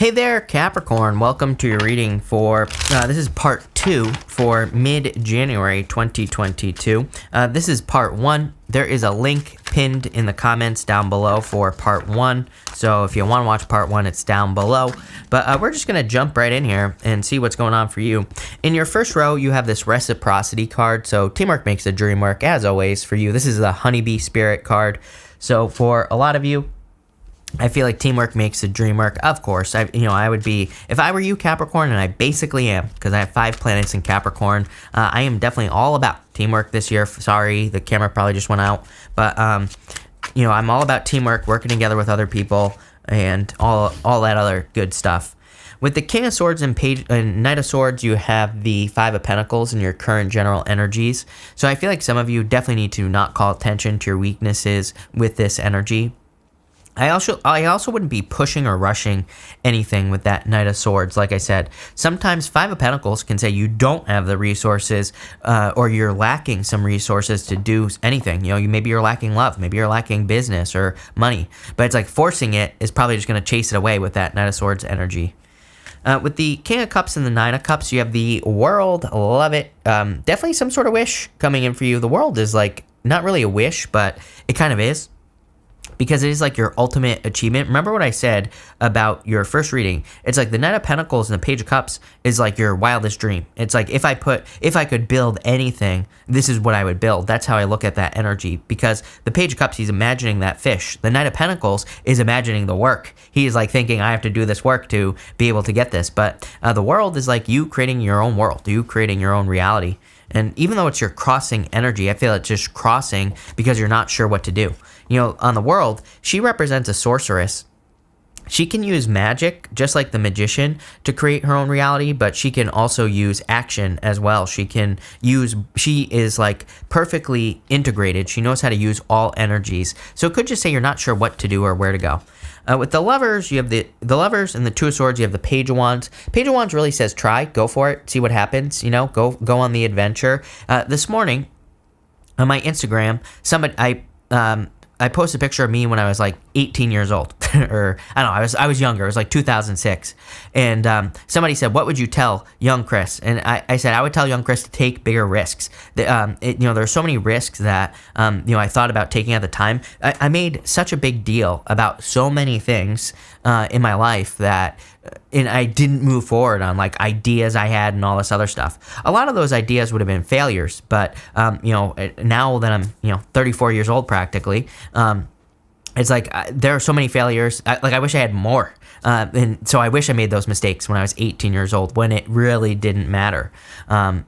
Hey there, Capricorn. Welcome to your reading for, this is part 2 for mid-January 2022. This is part 1. There is a link pinned in the comments down below for part 1. So if you want to watch part 1, it's down below. But we're just going to jump right in here and see what's going on for you. In your first row, you have this reciprocity card. So teamwork makes the dream work, as always, for you. This is the honeybee spirit card. So for a lot of you, I feel like teamwork makes the dream work. Of course, I would be, if I were you, Capricorn, and I basically am, because I have 5 planets in Capricorn, I am definitely all about teamwork this year. Sorry, the camera probably just went out, but I'm all about teamwork, working together with other people, and all that other good stuff. With the King of Swords and Knight of Swords, you have the 5 of Pentacles in your current general energies. So I feel like some of you definitely need to not call attention to your weaknesses with this energy. I also wouldn't be pushing or rushing anything with that Knight of Swords. Like I said, sometimes 5 of Pentacles can say you don't have the resources or you're lacking some resources to do anything. Maybe you're lacking love, maybe you're lacking business or money. But it's like forcing it is probably just going to chase it away with that Knight of Swords energy. With the King of Cups and the 9 of Cups, you have the World. Love it. Definitely some sort of wish coming in for you. The World is like not really a wish, but it kind of is, because it is like your ultimate achievement. Remember what I said about your first reading? It's like the Knight of Pentacles and the Page of Cups is like your wildest dream. It's like if I could build anything, this is what I would build. That's how I look at that energy, because the Page of Cups, he's imagining that fish. The Knight of Pentacles is imagining the work. He is like thinking, I have to do this work to be able to get this. But the World is like you creating your own world, you creating your own reality. And even though it's your crossing energy, I feel it's just crossing because you're not sure what to do. On the World, she represents a sorceress. She can use magic, just like the magician, to create her own reality, but she can also use action as well. She is like perfectly integrated. She knows how to use all energies. So it could just say you're not sure what to do or where to go. With the Lovers, you have the Lovers and the Two of Swords. You have the Page of Wands. Page of Wands really says try, go for it, see what happens. Go on the adventure. This morning on my Instagram, I posted a picture of me when I was like 18 years old, or I don't know, I was younger. It was like 2006, and somebody said, "What would you tell young Chris?" And I said I would tell young Chris to take bigger risks. There are so many risks that I thought about taking at the time. I made such a big deal about so many things in my life that. And I didn't move forward on like ideas I had and all this other stuff. A lot of those ideas would have been failures, but now that I'm 34 years old practically, it's like there are so many failures. I wish I had more, and so I wish I made those mistakes when I was 18 years old when it really didn't matter. And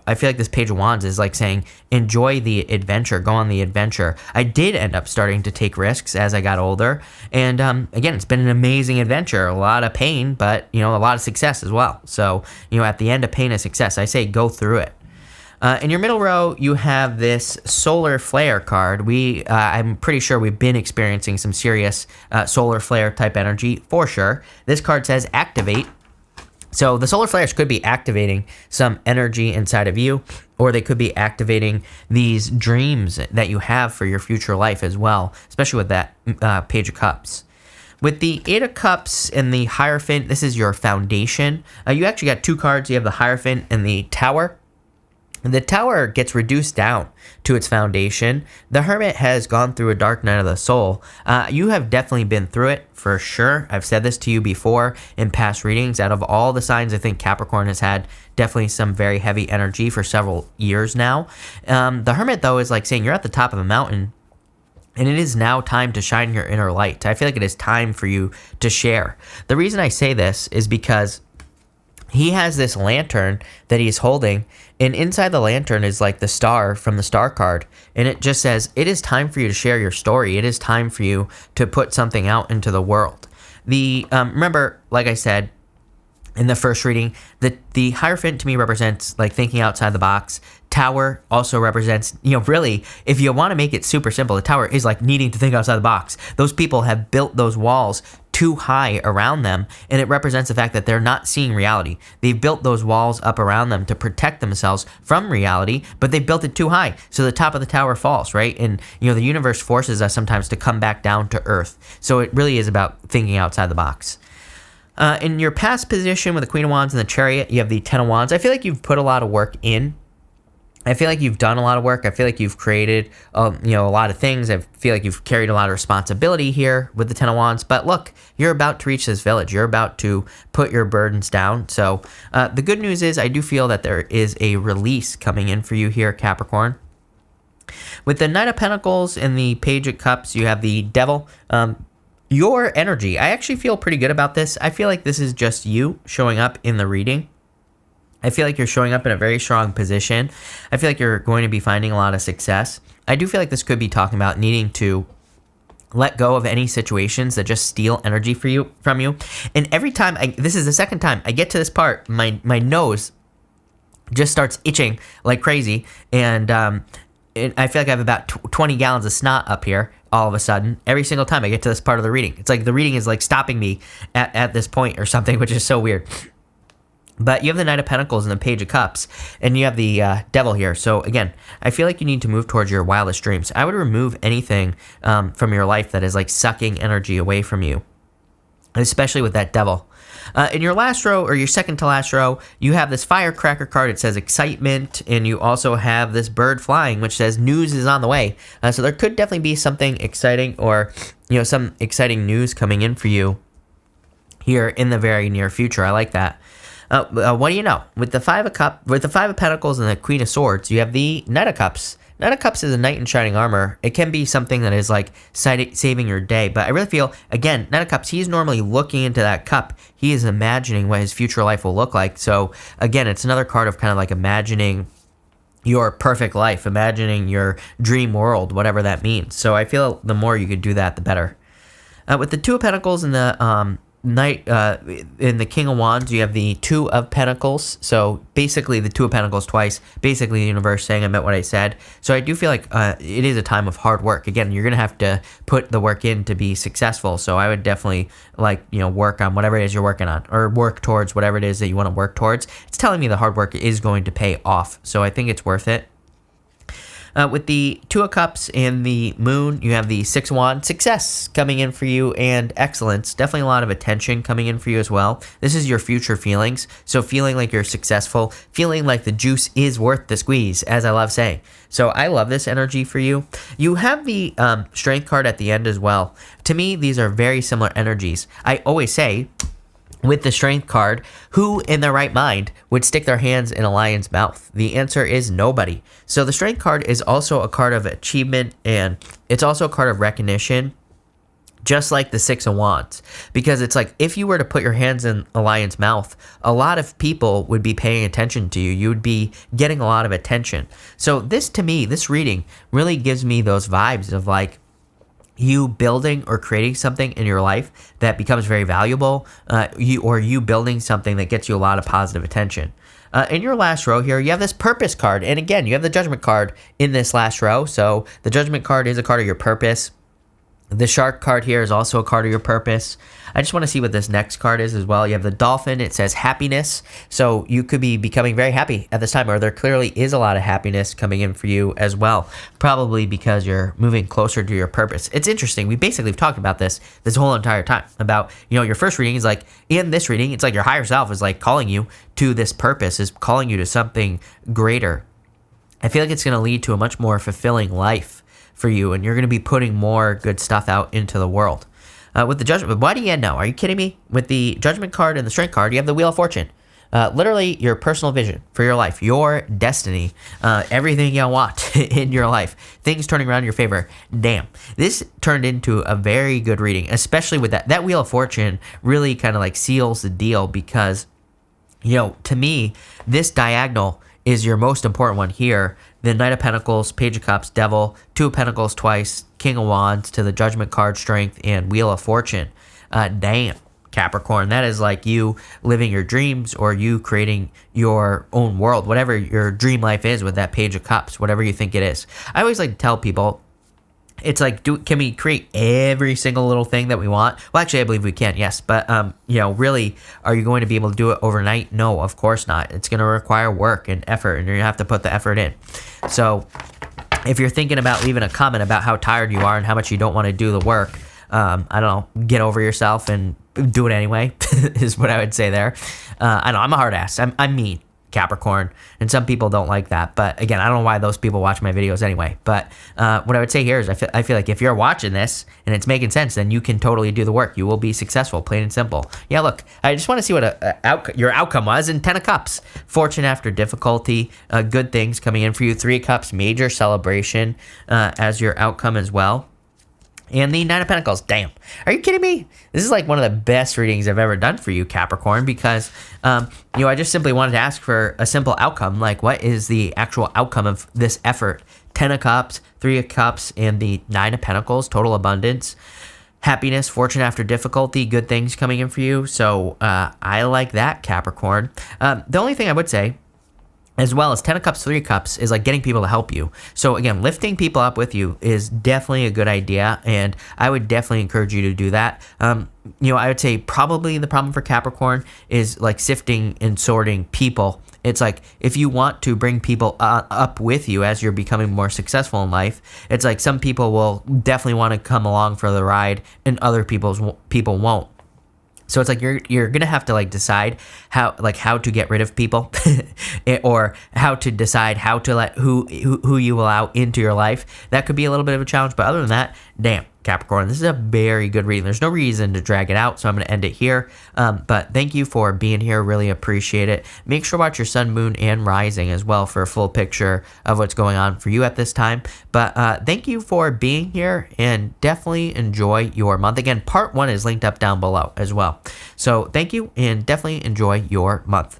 I feel like this Page of Wands is like saying enjoy the adventure, go on the adventure. I did end up starting to take risks as I got older, and again, it's been an amazing adventure. A lot of pain, but a lot of success as well. So at the end of pain is success. I say go through it. In your middle row, you have this solar flare card. I'm pretty sure we've been experiencing some serious solar flare type energy for sure. This card says activate. So the solar flares could be activating some energy inside of you, or they could be activating these dreams that you have for your future life as well, especially with that Page of Cups. With the 8 of Cups and the Hierophant, this is your foundation. You actually got 2 cards. You have the Hierophant and the Tower. The Tower gets reduced down to its foundation. The Hermit has gone through a dark night of the soul. You have definitely been through it, for sure. I've said this to you before in past readings. Out of all the signs, I think Capricorn has had definitely some very heavy energy for several years now. The Hermit, though, is like saying you're at the top of a mountain, and it is now time to shine your inner light. I feel like it is time for you to share. The reason I say this is because he has this lantern that he's holding, and inside the lantern is like the star from the star card, and it just says it is time for you to share your story. It is time for you to put something out into the world. Remember, like I said in the first reading, the Hierophant to me represents like thinking outside the box. Tower also represents, really, if you want to make it super simple, the Tower is like needing to think outside the box. Those people have built those walls too high around them, and it represents the fact that they're not seeing reality. They've built those walls up around them to protect themselves from reality, but they've built it too high, so the top of the tower falls, right? And the universe forces us sometimes to come back down to earth. So it really is about thinking outside the box. In your past position with the Queen of Wands and the Chariot, you have the Ten of Wands. I feel like you've put a lot of work in. I feel like you've done a lot of work. I feel like you've created, a lot of things. I feel like you've carried a lot of responsibility here with the Ten of Wands. But look, you're about to reach this village. You're about to put your burdens down. So the good news is I do feel that there is a release coming in for you here, Capricorn. With the Knight of Pentacles and the Page of Cups, you have the Devil. Your energy, I actually feel pretty good about this. I feel like this is just you showing up in the reading. I feel like you're showing up in a very strong position. I feel like you're going to be finding a lot of success. I do feel like this could be talking about needing to let go of any situations that just steal energy from you. And every time, this is the second time I get to this part, my nose just starts itching like crazy. And I feel like I have about 20 gallons of snot up here all of a sudden every single time I get to this part of the reading. It's like the reading is like stopping me at this point or something, which is so weird. But you have the Knight of Pentacles and the Page of Cups, and you have the Devil here. So again, I feel like you need to move towards your wildest dreams. I would remove anything from your life that is like sucking energy away from you, especially with that Devil. In your last row, or your second to last row, you have this Firecracker card. It says excitement, and you also have this bird flying, which says news is on the way. So there could definitely be something exciting, or some exciting news coming in for you here in the very near future. I like that. What do you know? With the Five of Pentacles and the Queen of Swords, you have the Knight of Cups. Knight of Cups is a knight in shining armor. It can be something that is like saving your day, but I really feel, again, Knight of Cups, he's normally looking into that cup. He is imagining what his future life will look like. So again, it's another card of kind of like imagining your perfect life, imagining your dream world, whatever that means. So I feel the more you could do that, the better. With the Two of Pentacles and the Knight in the King of Wands, you have the Two of Pentacles. So basically the Two of Pentacles twice, basically the universe saying I meant what I said. So I do feel like it is a time of hard work. Again, you're gonna have to put the work in to be successful. So I would definitely work on whatever it is you're working on, or work towards whatever it is that you want to work towards. It's telling me the hard work is going to pay off, so I think it's worth it. With the Two of Cups and the Moon, you have the Six of Wands. Success coming in for you, and excellence. Definitely a lot of attention coming in for you as well. This is your future feelings. So feeling like you're successful, feeling like the juice is worth the squeeze, as I love saying. So I love this energy for you. You have the Strength card at the end as well. To me, these are very similar energies. I always say, with the Strength card, who in their right mind would stick their hands in a lion's mouth? The answer is nobody. So the Strength card is also a card of achievement, and it's also a card of recognition, just like the Six of Wands. Because it's like, if you were to put your hands in a lion's mouth, a lot of people would be paying attention to you. You would be getting a lot of attention. So this, to me, this reading really gives me those vibes of like, you building or creating something in your life that becomes very valuable, you building something that gets you a lot of positive attention. In your last row here, you have this Purpose card. And again, you have the Judgment card in this last row. So the Judgment card is a card of your purpose. The Shark card here is also a card of your purpose. I just want to see what this next card is as well. You have the Dolphin. It says happiness. So you could be becoming very happy at this time, or there clearly is a lot of happiness coming in for you as well. Probably because you're moving closer to your purpose. It's interesting. We basically have talked about this whole entire time about, your first reading is like, in this reading, it's like your higher self is like calling you to this purpose, is calling you to something greater. I feel like it's going to lead to a much more fulfilling life for you, and you're going to be putting more good stuff out into the world. With the Judgment, why do you know? Are you kidding me? With the Judgment card and the Strength card, you have the Wheel of Fortune. Literally your personal vision for your life, your destiny, everything you want in your life, things turning around in your favor. Damn, this turned into a very good reading, especially with that Wheel of Fortune really kind of like seals the deal, because, to me, this diagonal is your most important one here. The Knight of Pentacles, Page of Cups, Devil, Two of Pentacles twice, King of Wands to the Judgment card, Strength, and Wheel of Fortune. Damn, Capricorn, that is like you living your dreams, or you creating your own world, whatever your dream life is with that Page of Cups, whatever you think it is. I always like to tell people, it's like, can we create every single little thing that we want? Well, actually, I believe we can, yes. But, really, are you going to be able to do it overnight? No, of course not. It's going to require work and effort, and you're going to have to put the effort in. So if you're thinking about leaving a comment about how tired you are and how much you don't want to do the work, I don't know, get over yourself and do it anyway, is what I would say there. I know I'm a hard ass. I'm mean, Capricorn, and some people don't like that. But again, I don't know why those people watch my videos anyway. But what I would say here is I feel like if you're watching this and it's making sense, then you can totally do the work. You will be successful, plain and simple. Yeah, look, I just want to see what your outcome was. And 10 of Cups, fortune after difficulty, good things coming in for you. 3 of Cups, major celebration as your outcome as well. And the 9 of Pentacles, damn. Are you kidding me? This is like one of the best readings I've ever done for you, Capricorn, because, I just simply wanted to ask for a simple outcome. Like, what is the actual outcome of this effort? 10 of Cups, 3 of Cups, and the 9 of Pentacles, total abundance, happiness, fortune after difficulty, good things coming in for you. So I like that, Capricorn. The only thing I would say, as well as 10 of Cups, 3 of Cups, is like getting people to help you. So again, lifting people up with you is definitely a good idea, and I would definitely encourage you to do that. I would say probably the problem for Capricorn is like sifting and sorting people. It's like if you want to bring people up with you as you're becoming more successful in life, it's like some people will definitely want to come along for the ride, and other people won't. So it's like you're gonna have to like decide how to get rid of people, or how to decide how to let who you allow into your life. That could be a little bit of a challenge, but other than that, damn, Capricorn, this is a very good reading. There's no reason to drag it out, so I'm going to end it here. But thank you for being here. Really appreciate it. Make sure to watch your sun, moon, and rising as well for a full picture of what's going on for you at this time. But thank you for being here, and definitely enjoy your month. Again, part 1 is linked up down below as well. So thank you, and definitely enjoy your month.